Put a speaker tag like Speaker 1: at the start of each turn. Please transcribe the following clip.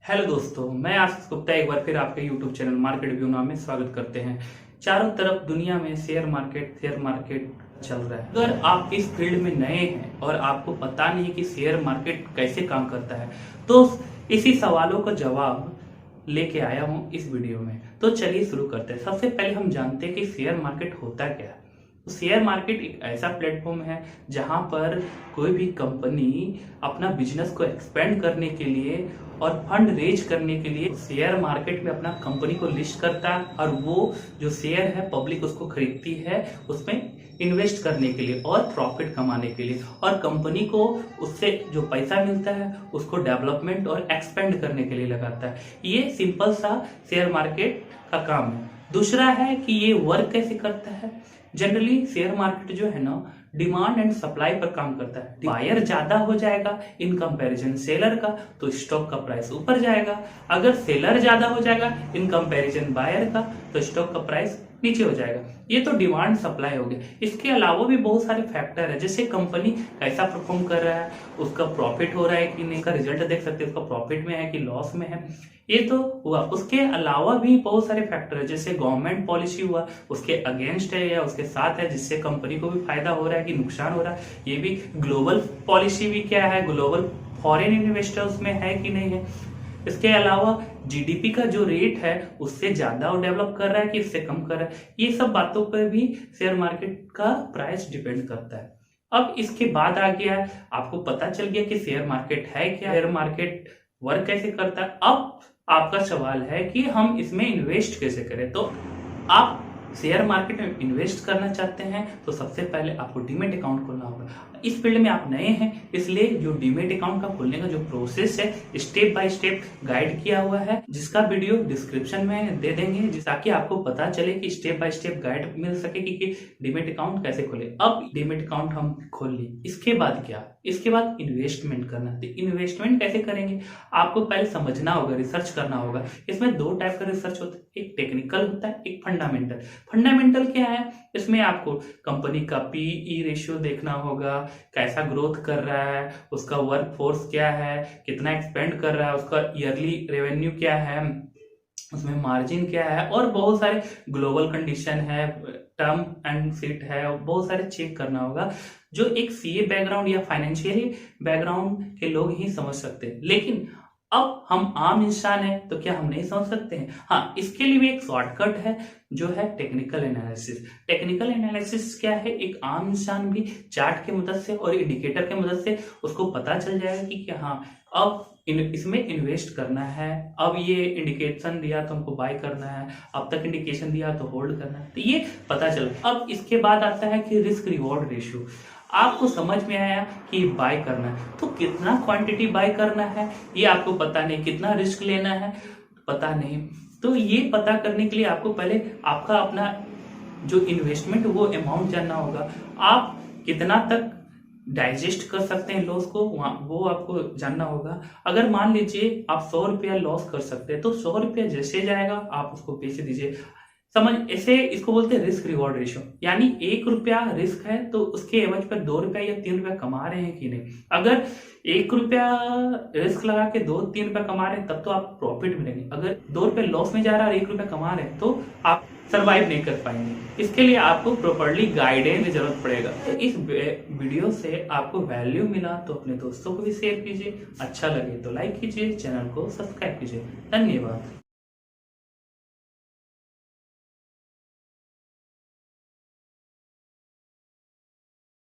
Speaker 1: Hello दोस्तों, मैं आशीष गुप्ता एक बार फिर आपके यूट्यूब चैनल मार्केट व्यू नाम में स्वागत करते हैं। चारों तरफ दुनिया में शेयर मार्केट चल रहा है। अगर आप इस फील्ड में नए हैं और आपको पता नहीं कि शेयर मार्केट कैसे काम करता है, तो इसी सवालों का जवाब लेके आया हूं इस वीडियो में। तो चलिए शुरू करते हैं। सबसे पहले हम जानते हैं कि शेयर मार्केट होता क्या है। तो शेयर मार्केट एक ऐसा प्लेटफॉर्म है जहां पर कोई भी कंपनी अपना बिजनेस को एक्सपेंड करने के लिए और फंड रेज करने के लिए शेयर मार्केट में अपना कंपनी को लिस्ट करता है और वो जो शेयर है पब्लिक उसको खरीदती है उसमें इन्वेस्ट करने के लिए और प्रॉफिट कमाने के लिए, और कंपनी को उससे जो पैसा मिलता है उसको डेवलपमेंट और एक्सपेंड करने के लिए लगाता है। ये सिंपल सा शेयर मार्केट का काम है। दूसरा है कि ये वर्क कैसे करता है। जनरली शेयर मार्केट जो है ना, डिमांड एंड सप्लाई पर काम करता है। बायर ज्यादा हो जाएगा इन कंपैरिजन सेलर का तो स्टॉक का प्राइस ऊपर जाएगा। अगर सेलर ज्यादा हो जाएगा इन कंपैरिजन बायर का तो स्टॉक का प्राइस नीचे हो जाएगा। ये तो डिमांड सप्लाई हो गया। इसके अलावा भी बहुत सारे फैक्टर है, जैसे कंपनी कैसा परफॉर्म कर रहा है, उसका प्रॉफिट हो रहा है कि नहीं, का रिजल्ट देख सकते हैं, उसका प्रॉफिट में है कि लॉस में है। ये तो हुआ। उसके अलावा भी बहुत सारे फैक्टर है, जैसे गवर्नमेंट पॉलिसी हुआ, उसके अगेंस्ट है या उसके साथ है, जिससे कंपनी को भी फायदा हो रहा है कि नुकसान हो रहा है। ये भी ग्लोबल पॉलिसी भी क्या है, ग्लोबल फॉरेन इन्वेस्टर्स में है कि नहीं है। इसके अलावा जीडीपी का जो रेट है उससे ज्यादा वो डेवलप कर रहा है कि इससे कम कर रहा है। ये सब बातों पर भी शेयर मार्केट का प्राइस डिपेंड करता है। अब इसके बाद आ गया, आपको पता चल गया कि शेयर मार्केट है क्या, शेयर मार्केट वर्क कैसे करता है। अब आपका सवाल है कि हम इसमें इन्वेस्ट कैसे करें। तो आप शेयर मार्केट में इन्वेस्ट करना चाहते हैं तो सबसे पहले आपको डीमेट अकाउंट खोलना होगा। इस फील्ड में आप नए हैं, इसलिए जो डीमेट अकाउंट का खोलने का जो प्रोसेस है स्टेप बाय स्टेप गाइड किया हुआ है, जिसका वीडियो डिस्क्रिप्शन में दे देंगे ताकि आपको पता चले कि स्टेप बाय स्टेप गाइड मिल सके कि डीमेट अकाउंट कैसे खोले। अब डीमेट अकाउंट हम खोल ली, इसके बाद क्या, इसके बाद इन्वेस्टमेंट करना। तो इन्वेस्टमेंट कैसे करेंगे, आपको पहले समझना होगा, रिसर्च करना होगा। इसमें दो टाइप का रिसर्च होता है, एक टेक्निकल होता है, एक फंडामेंटल। फंडामेंटल क्या है, इसमें आपको कंपनी का पीई रेशियो देखना होगा, कैसा ग्रोथ कर रहा है, उसका वर्क फोर्स क्या है, कितना एक्सपेंड कर रहा है, उसका ईयरली रेवेन्यू क्या है, उसमें मार्जिन क्या है, और बहुत सारे ग्लोबल कंडीशन है, टर्म एंड सीट है, बहुत सारे चेक करना होगा जो एक सीए बैकग्राउंड या फाइनेंशियली बैकग्राउंड के लोग ही समझ सकते हैं। लेकिन अब हम आम इंसान हैं तो क्या हम नहीं समझ सकते हैं? हाँ, इसके लिए भी एक शॉर्टकट है जो है टेक्निकल एनालिसिस। टेक्निकल एनालिसिस क्या है, एक आम इंसान भी चार्ट की मदद से और इंडिकेटर की मदद से उसको पता चल जाएगा कि हाँ अब इसमें इन्वेस्ट करना है, अब ये इंडिकेशन दिया तो हमको बाय करना है, अब तक इंडिकेशन दिया तो होल्ड करना है, तो ये पता चल। अब इसके बाद आता है कि रिस्क रिवॉर्ड रेशियो। आपको समझ में आया कि बाय करना है तो कितना क्वांटिटी बाय करना है ये आपको पता नहीं, कितना रिस्क लेना है पता नहीं। तो ये पता करने के लिए आपको पहले आपका अपना जो इन्वेस्टमेंट वो अमाउंट जानना होगा, आप कितना तक डाइजेस्ट कर सकते हैं लॉस को, वो आपको जानना होगा। अगर मान लीजिए आप 100 रुपया लॉस कर सकते हैं तो 100 रुपया जैसे जाएगा आप उसको बेच दीजिए। समझ, ऐसे इसको बोलते हैं रिस्क रिवॉर्ड रेशियो। यानी 1 रुपया रिस्क है तो उसके एवज पर 2 रुपया या 3 रुपया कमा रहे हैं कि नहीं। अगर 1 रुपया रिस्क लगा के 2-3 रुपया कमा रहे हैं तब तो आप प्रॉफिट मिलेंगे। अगर 2 रुपये लॉस में जा रहा है और 1 रुपया कमा रहे हैं तो आप सरवाइव नहीं कर पाएंगे। इसके लिए आपको प्रॉपर्ली गाइडेंस की जरूरत पड़ेगा। तो इस वीडियो से आपको वैल्यू मिला तो अपने दोस्तों को भी शेयर कीजिए, अच्छा लगे तो लाइक कीजिए, चैनल को सब्सक्राइब कीजिए। धन्यवाद।